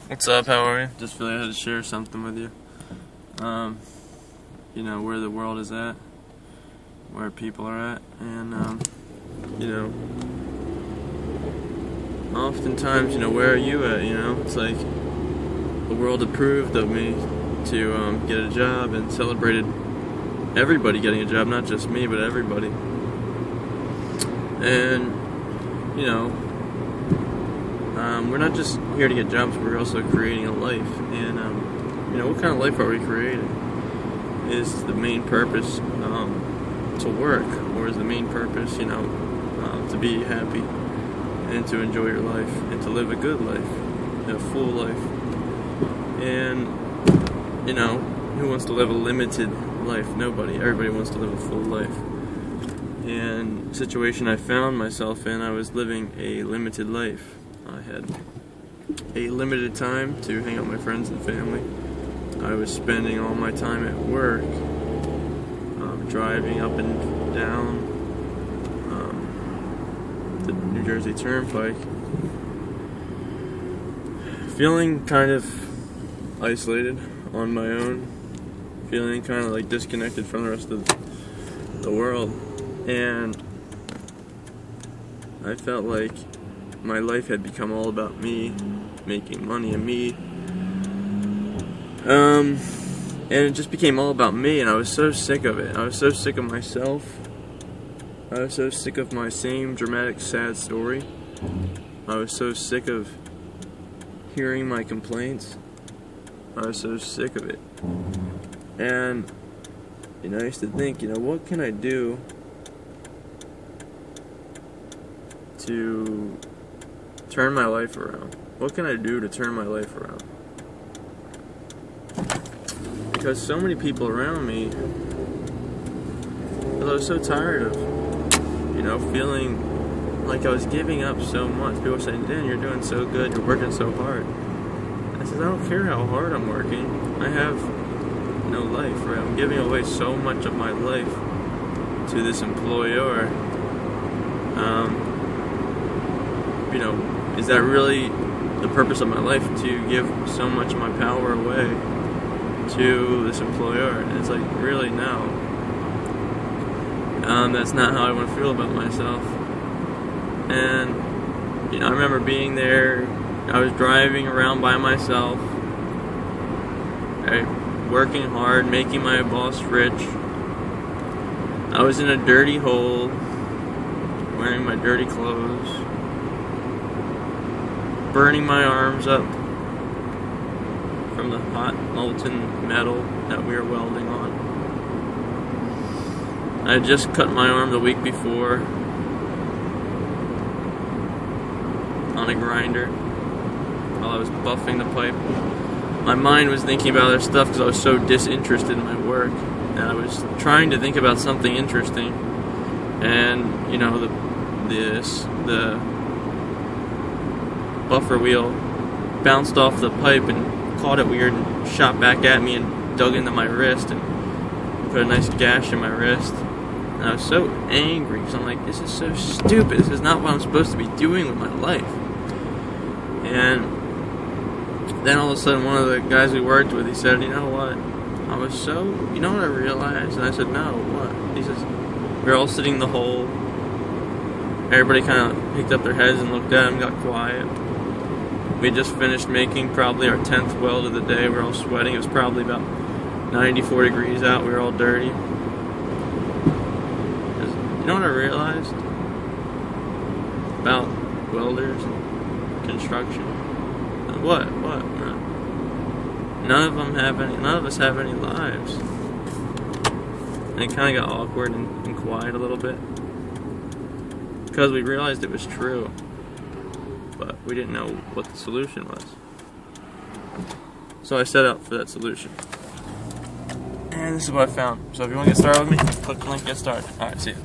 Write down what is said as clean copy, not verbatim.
What's up? How are you? Just feel like I had to share something with you. You know, where the world is at, where people are at, and, oftentimes, where are you at, It's like the world approved of me to get a job and celebrated everybody getting a job, not just me, but everybody. And, we're not just here to get jobs, we're also creating a life. And, what kind of life are we creating? Is the main purpose to work, or is the main purpose, to be happy and to enjoy your life and to live a good life, a full life? And, who wants to live a limited life? Nobody. Everybody wants to live a full life. And the situation I found myself in, I was living a limited life. I had a limited time to hang out with my friends and family. I was spending all my time at work, driving up and down the New Jersey Turnpike, feeling kind of isolated on my own, feeling kind of like disconnected from the rest of the world. And I felt like my life had become all about me, making money and me. And it just became all about me, and I was so sick of it. I was so sick of myself. I was so sick of my same dramatic, sad story. I was so sick of hearing my complaints. I was so sick of it. And, I used to think, what can I do to turn my life around? What can I do to turn my life around? Because so many people around me, I was so tired of, feeling like I was giving up so much. People were saying, Dan, you're doing so good, you're working so hard. I said, I don't care how hard I'm working. I have no life, right? I'm giving away so much of my life to this employer. Is that really the purpose of my life, to give so much of my power away to this employer? And it's like, really, no. That's not how I want to feel about myself. And, I remember being there. I was driving around by myself, right, working hard, making my boss rich. I was in a dirty hole, wearing my dirty clothes, burning my arms up from the hot molten metal that we were welding on. I had just cut my arm the week before on a grinder while I was buffing the pipe. My mind was thinking about other stuff because I was so disinterested in my work, and I was trying to think about something interesting. And the buffer wheel bounced off the pipe and caught it weird and shot back at me and dug into my wrist and put a nice gash in my wrist. And I was so angry because I'm like, this is so stupid. This is not what I'm supposed to be doing with my life. And then all of a sudden, one of the guys we worked with, he said, you know what? I realized? And I said, no, what? He says, we were all sitting in the hole. Everybody kind of picked up their heads and looked at him, got quiet. We had just finished making probably our 10th weld of the day. We were all sweating. It was probably about 94 degrees out. We were all dirty. You know what I realized about welders and construction? What? None of us have any lives. And it kind of got awkward and quiet a little bit, because we realized it was true, but we didn't know what the solution was. So I set out for that solution. And this is what I found. So if you want to get started with me, click the link, get started. Alright, see you.